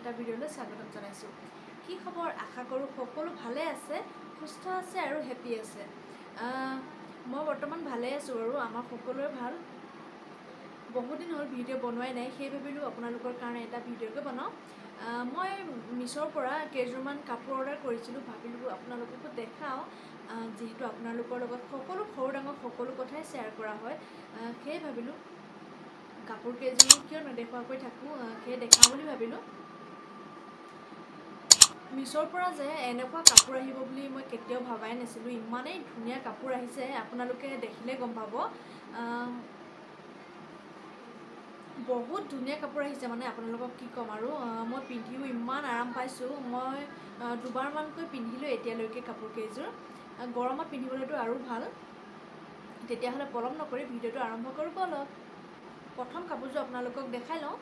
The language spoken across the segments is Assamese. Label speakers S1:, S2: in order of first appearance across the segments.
S1: এটা ভিডিঅ'লৈ স্বাগতম জনাইছোঁ। কি খবৰ? আশা কৰোঁ সকলো ভালে আছে, সুস্থ আছে আৰু হেপি আছে। মই বৰ্তমান ভালে আছোঁ বাৰু, আমাৰ সকলোৰে ভাল। বহুদিন হ'ল ভিডিঅ' বনোৱাই নাই, সেই ভাবিলোঁ আপোনালোকৰ কাৰণে এটা ভিডিঅ'কে বনাওঁ। মই মিছ'ৰ পৰা কেইযোৰমান কাপোৰ অৰ্ডাৰ কৰিছিলোঁ, ভাবিলোঁ আপোনালোককো দেখাওঁ, যিহেতু আপোনালোকৰ লগত সকলো সৰু ডাঙৰ সকলো কথাই শ্বেয়াৰ কৰা হয়। সেয়ে ভাবিলোঁ কাপোৰ কেইযোৰ কিয় নেদেখুৱাকৈ থাকোঁ, সেয়ে দেখাওঁ বুলি ভাবিলোঁ। মিছ'ৰ পৰা যে এনেকুৱা কাপোৰ আহিব বুলি মই কেতিয়াও ভবাই নাছিলোঁ। ইমানেই ধুনীয়া কাপোৰ আহিছে, আপোনালোকে দেখিলে গম পাব। বহুত ধুনীয়া কাপোৰ আহিছে, মানে আপোনালোকক কি ক'ম আৰু। মই পিন্ধিও ইমান আৰাম পাইছোঁ। মই দুবাৰমানকৈ পিন্ধিলোঁ এতিয়ালৈকে কাপোৰ কেইযোৰ। গৰমত পিন্ধিবলৈতো আৰু ভাল। তেতিয়াহ'লে পলম নকৰি ভিডিঅ'টো আৰম্ভ কৰোঁ ব'লক। প্ৰথম কাপোৰযোৰ আপোনালোকক দেখাই লওঁ।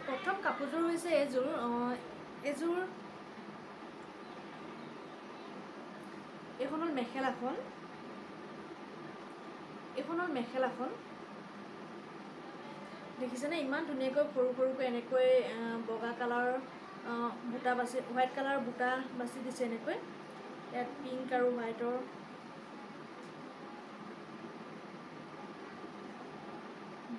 S1: প্ৰথম কাপোৰযোৰ হৈছে এইযোৰ এইখন হ'ল মেখেলাখন। দেখিছেনে? ইমান ধুনীয়াকৈ সৰু সৰুকৈ এনেকৈ বগা কালাৰৰ বুটা বাছি, হোৱাইট কালাৰৰ বুটা বাছি দিছে এনেকৈ। ইয়াত পিংক আৰু হোৱাইটৰ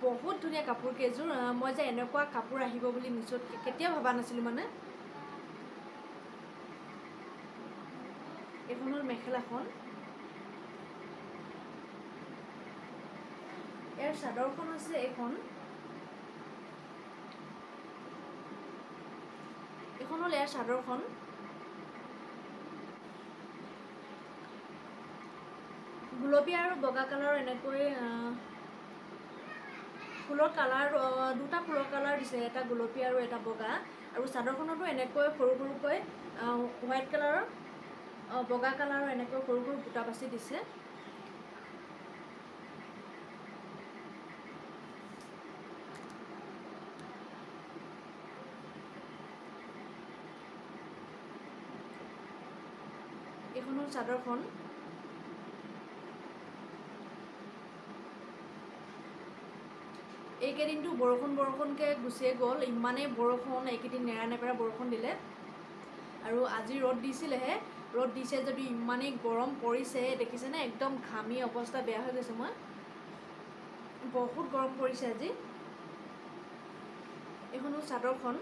S1: বহুত ধুনীয়া কাপোৰ কেইযোৰ। মই যে এনেকুৱা কাপোৰ আহিব বুলি মিছ'ত কেতিয়াও ভবা নাছিলোঁ। মানে এইখন হ'ল মেখেলাখন। ইয়াৰ চাদৰখন হৈছে এইখন হ'ল ইয়াৰ চাদৰখন। গুলপীয়া আৰু বগা কালাৰৰ এনেকৈ ফুলৰ কালাৰ, দুটা ফুলৰ কালাৰ দিছে, এটা গুলপীয়া আৰু এটা বগা। আৰু চাদৰখনতো এনেকৈ সৰু সৰুকৈ হোৱাইট কালাৰৰ, বগা কালাৰৰ এনেকৈ সৰু সৰু বুটা বাছি দিছে। এইখন হ'ল চাদৰখন। এইকেইদিনটো বৰষুণকৈ গুচিয়ে গ'ল। ইমানেই বৰষুণ, এইকেইদিন নেৰানেপেৰা বৰষুণ দিলে। আৰু আজি ৰ'দ দিছিলেহে, ৰ'দ দিছে যদিও ইমানেই গৰম পৰিছে, দেখিছেনে? একদম ঘামি অৱস্থা বেয়া হৈ গৈছে। মই বহুত গৰম পৰিছে আজি। এইখন হ'ল চাদৰখন।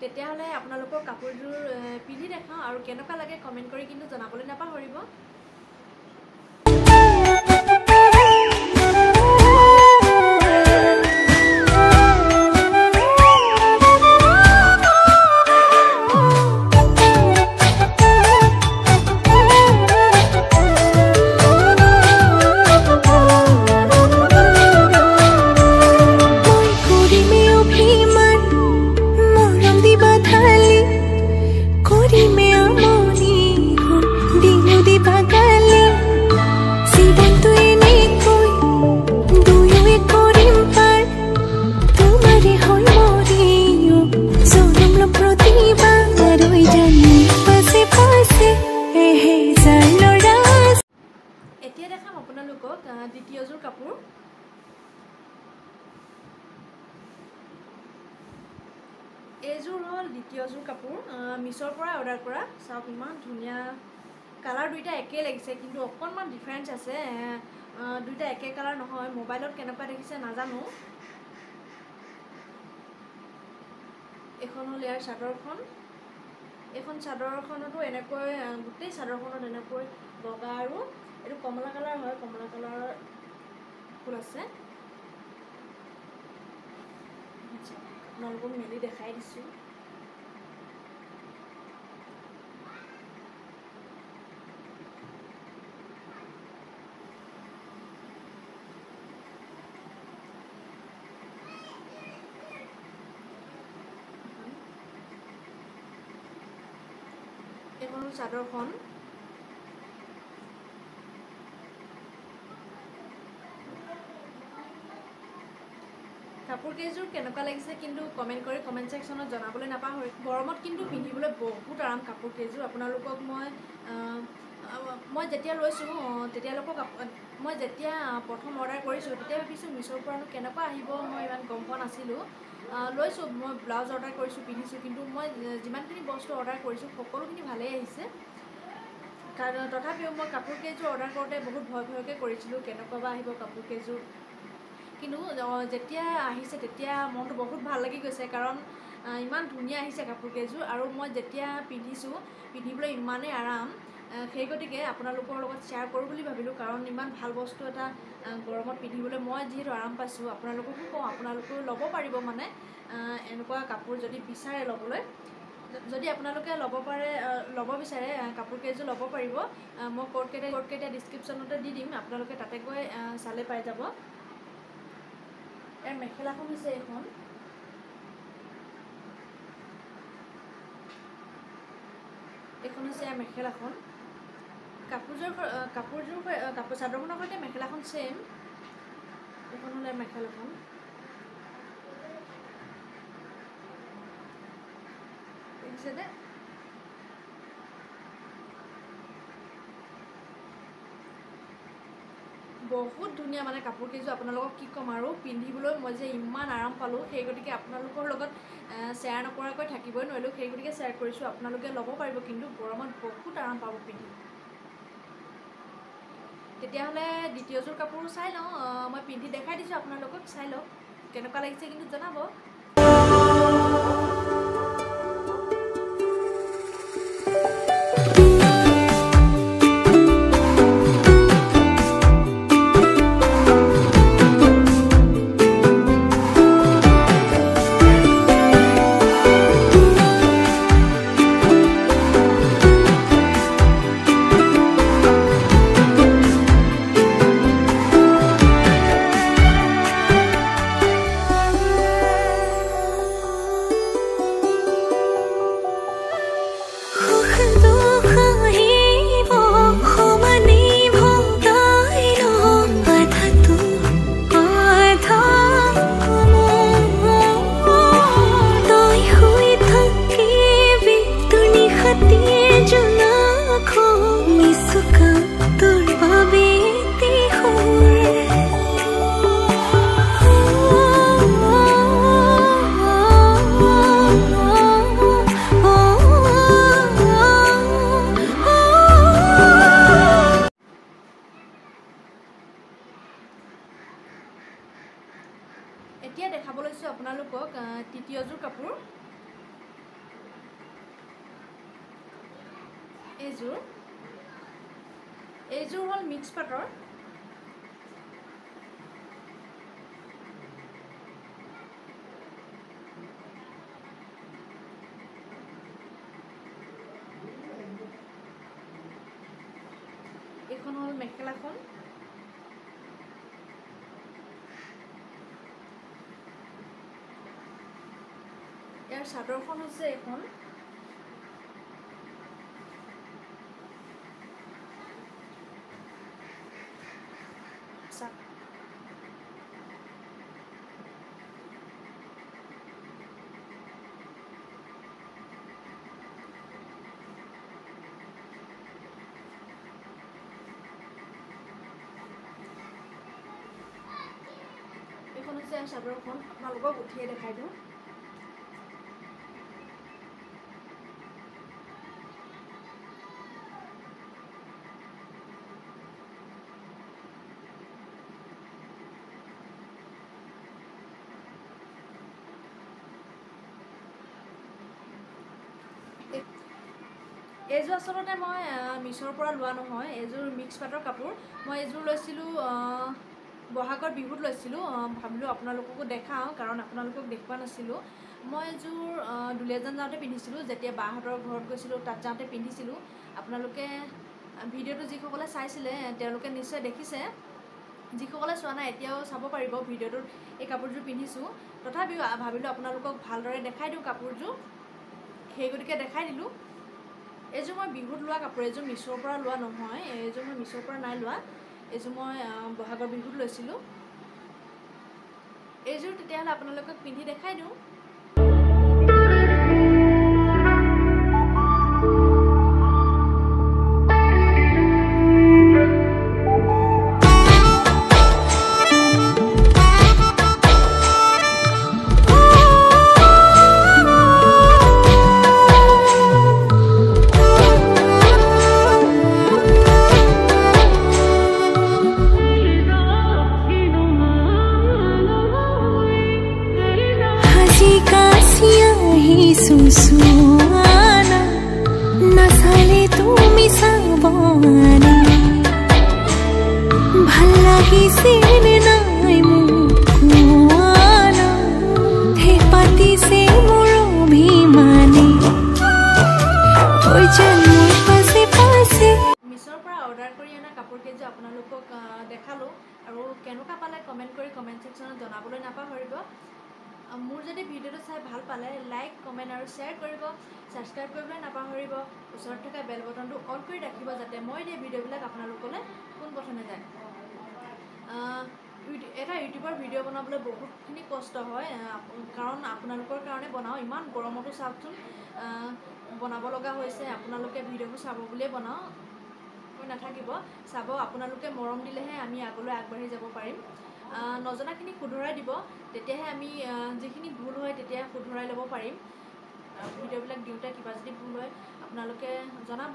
S1: তেতিয়াহ'লে আপোনালোকৰ কাপোৰযোৰ পিন্ধি দেখাওঁ, আৰু কেনেকুৱা লাগে কমেণ্ট কৰি কিন্তু জনাবলৈ নাপাহৰিব। এতিয়া দেখাম আপোনালোকক দ্বিতীয়যোৰ কাপোৰ। এইযোৰ হ'ল দ্বিতীয়যোৰ কাপোৰ, মিছ'ৰ পৰা অৰ্ডাৰ কৰা। চাওক ইমান ধুনীয়া কালাৰ, দুইটা একেই লাগিছে, কিন্তু অকণমান ডিফাৰেঞ্চ আছে। দুইটা একে কালাৰ নহয়, মোবাইলত কেনেকুৱা দেখিছে নাজানো। এইখন হ'ল ইয়াৰ চাদৰখন। এইখন চাদৰখনতো এনেকৈ গোটেই চাদৰখনত এনেকৈ বগা আৰু এইটো কমলা কালাৰ হয়, কমলা কালাৰৰ ফুল আছে। আপোনালোকক মেলি দেখাই দিছোঁ। এইখন হ'ল চাদৰখন। কাপোৰ কেইযোৰ কেনেকুৱা লাগিছে কিন্তু কমেণ্ট কৰি কমেণ্ট সেকশ্যনত জনাবলৈ নাপাহৰিব। গৰমত কিন্তু পিন্ধিবলৈ বহুত আৰাম কাপোৰ কেইযোৰ। আপোনালোকক মই মই যেতিয়া লৈছোঁ তেতিয়ালৈকে মই যেতিয়া প্ৰথম অৰ্ডাৰ কৰিছোঁ তেতিয়া ভাবিছোঁ মিছ'ৰ পৰানো কেনেকুৱা আহিব মই ইমান গম পোৱা নাছিলোঁ লৈছোঁ মই ব্লাউজ অৰ্ডাৰ কৰিছোঁ পিন্ধিছোঁ কিন্তু মই যিমানখিনি বস্তু অৰ্ডাৰ কৰিছোঁ সকলোখিনি ভালেই আহিছে কাৰণ তথাপিও মই কাপোৰ কেইযোৰ অৰ্ডাৰ কৰোঁতে বহুত ভয়কৈ কৰিছিলোঁ কেনেকুৱা বা আহিব কাপোৰ কেইযোৰ কিন্তু যেতিয়া আহিছে তেতিয়া মনটো বহুত ভাল লাগি গৈছে কাৰণ ইমান ধুনীয়া আহিছে কাপোৰ কেইযোৰ আৰু মই যেতিয়া পিন্ধিছোঁ পিন্ধিবলৈ ইমানেই আৰাম সেই গতিকে আপোনালোকৰ লগত শ্বেয়াৰ কৰোঁ বুলি ভাবিলোঁ কাৰণ ইমান ভাল বস্তু এটা গৰমত পিন্ধিবলৈ মই যিহেতু আৰাম পাইছোঁ আপোনালোককো কওঁ আপোনালোকেও ল'ব পাৰিব মানে এনেকুৱা কাপোৰ যদি বিচাৰে ল'বলৈ যদি আপোনালোকে ল'ব বিচাৰে কাপোৰ কেইযোৰ ল'ব পাৰিব মই কোড কেইটা ডিছক্ৰিপশ্যনতে দি দিম আপোনালোকে তাতে গৈ চালে পাই যাব ইয়াৰ মেখেলাখন হৈছে এইখন হৈছে ইয়াৰ মেখেলাখন কাপোৰযোৰ চাদৰখনৰ সৈতে মেখেলাখন ছেইম এইখন হ'লে মেখেলাখন দেখিছেনে বহুত ধুনীয়া মানে কাপোৰ কেইযোৰ আপোনালোকক কি ক'ম আৰু পিন্ধিবলৈ মই যে ইমান আৰাম পালোঁ সেই গতিকে আপোনালোকৰ লগত শ্বেয়াৰ নকৰাকৈ থাকিবই নোৱাৰিলোঁ সেই গতিকে শ্বেয়াৰ কৰিছোঁ আপোনালোকে ল'ব পাৰিব কিন্তু গৰমত বহুত আৰাম পাব পিন্ধি তেতিয়াহ'লে দ্বিতীয়যোৰ কাপোৰ চাই লওঁ মই পিন্ধি দেখাই দিছোঁ আপোনালোকক চাই লওক কেনেকুৱা লাগিছে কিন্তু জনাব এতিয়া দেখাব লৈছোঁ আপোনালোকক তৃতীয়যোৰ কাপোৰ এইযোৰ হ'ল মিক্স পাটৰ এইখন হ'ল মেখেলাখন ইয়াৰ চাদৰখন হৈছে এখন এইখন হৈছে চাদৰখন আপোনালোকক উঠিয়ে দেখাই দিওঁ এইযোৰ আচলতে মই মিছ'ৰ পৰা লোৱা নহয় এইযোৰ মিক্স পাটৰ কাপোৰ মই এইযোৰ লৈছিলোঁ বহাগৰ বিহুত লৈছিলোঁ ভাবিলোঁ আপোনালোককো দেখাওঁ কাৰণ আপোনালোকক দেখুওৱা নাছিলোঁ মই এইযোৰ দুলীয়াজান যাওঁতে পিন্ধিছিলোঁ যেতিয়া বাহঁতৰ ঘৰত গৈছিলোঁ তাত যাওঁতে পিন্ধিছিলোঁ আপোনালোকে ভিডিঅ'টো যিসকলে চাইছিলে তেওঁলোকে নিশ্চয় দেখিছে যিসকলে চোৱা নাই এতিয়াও চাব পাৰিব ভিডিঅ'টোত এই কাপোৰযোৰ পিন্ধিছোঁ তথাপিও ভাবিলোঁ আপোনালোকক ভালদৰে দেখাই দিওঁ কাপোৰযোৰ সেই গতিকে দেখাই দিলোঁ এইযোৰ মই বিহুত লোৱা কাপোৰ এইযোৰ মিছ'ৰ পৰা লোৱা নহয় এইযোৰ মই মিছ'ৰ পৰা নাই লোৱা এইযোৰ মই বহাগৰ বিহুত লৈছিলোঁ এইযোৰ তেতিয়াহ'লে আপোনালোকক পিন্ধি দেখাই দিওঁ
S2: सुसुआना नाचाले तुमी साबना ভাল লাগিছিল নাই মোক কোৱানা হে পাতিছে মোৰ অভিমানে ঐ যেন মোৰ পাছে পাছে
S1: মিছৰ পৰা অৰ্ডাৰ কৰি অনা কাপোৰ কেইযোৰ আপোনালোকক দেখালোঁ আৰু কেনেকুৱা পালে কমেণ্ট কৰি কমেণ্ট ছেকশ্যনত জনাবলৈ নাপাহৰিব মোৰ যদি ভিডিঅ'টো চাই ভাল পালে লাইক কমেণ্ট আৰু শ্বেয়াৰ কৰিব ছাবস্ক্ৰাইব কৰিবলৈ নাপাহৰিব ওচৰত থকা বেল বটনটো অন কৰি ৰাখিব যাতে মই দিয়া ভিডিঅ'বিলাক আপোনালোকলৈ পোনপ্ৰথমে যায় এটা ইউটিউবৰ ভিডিঅ' বনাবলৈ বহুতখিনি কষ্ট হয় কাৰণ আপোনালোকৰ কাৰণে বনাওঁ ইমান গৰমতো চাওকচোন বনাব লগা হৈছে আপোনালোকে ভিডিঅ'বোৰ চাব বুলিয়ে বনাওঁ নাথাকিব চাব আপোনালোকে মৰম দিলেহে আমি আগলৈ আগবাঢ়ি যাব পাৰিম নজনাখিনি শুধৰাই দিব তেতিয়াহে আমি যিখিনি ভুল হয় তেতিয়া শুধৰাই ল'ব পাৰিম ভিডিঅ'বিলাক দিওঁতে কিবা যদি ভুল হয় আপোনালোকে জনাব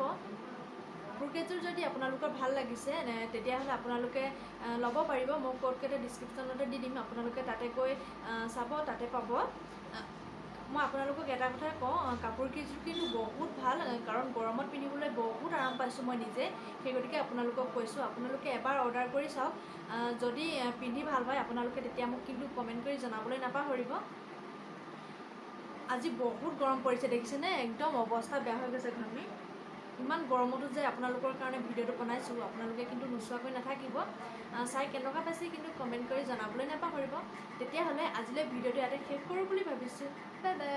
S1: কাপোৰকেইযোৰ যদি আপোনালোকৰ ভাল লাগিছে তেতিয়াহ'লে আপোনালোকে ল'ব পাৰিব মই ক'ডকেইটা ডিছক্ৰিপশ্যনতে দি দিম আপোনালোকে তাতে গৈ চাব তাতে পাব মই আপোনালোকক এটা কথা কওঁ কাপোৰকেইযোৰ কিন্তু বহুত ভাল কাৰণ গৰমত পিন্ধিবলৈ বহুত আৰাম পাইছোঁ মই নিজে সেই গতিকে আপোনালোকক কৈছোঁ আপোনালোকে এবাৰ অৰ্ডাৰ কৰি চাওক যদি পিন্ধি ভাল পায় আপোনালোকে তেতিয়া মোক কিন্তু কমেণ্ট কৰি জনাবলৈ নাপাহৰিব আজি বহুত গৰম পৰিছে দেখিছেনে একদম অৱস্থা বেয়া হৈ গৈছে ঘামি ইমান গৰমতো যে আপোনালোকৰ কাৰণে ভিডিঅ'টো বনাইছোঁ আপোনালোকে কিন্তু নোচোৱাকৈ নাথাকিব চাই কেনেকুৱা পাইছে কিন্তু কমেণ্ট কৰি জনাবলৈ নাপাহৰিব তেতিয়াহ'লে আজিলৈ ভিডিঅ'টো ইয়াতে শেষ কৰোঁ বুলি ভাবিছোঁ বাই বাই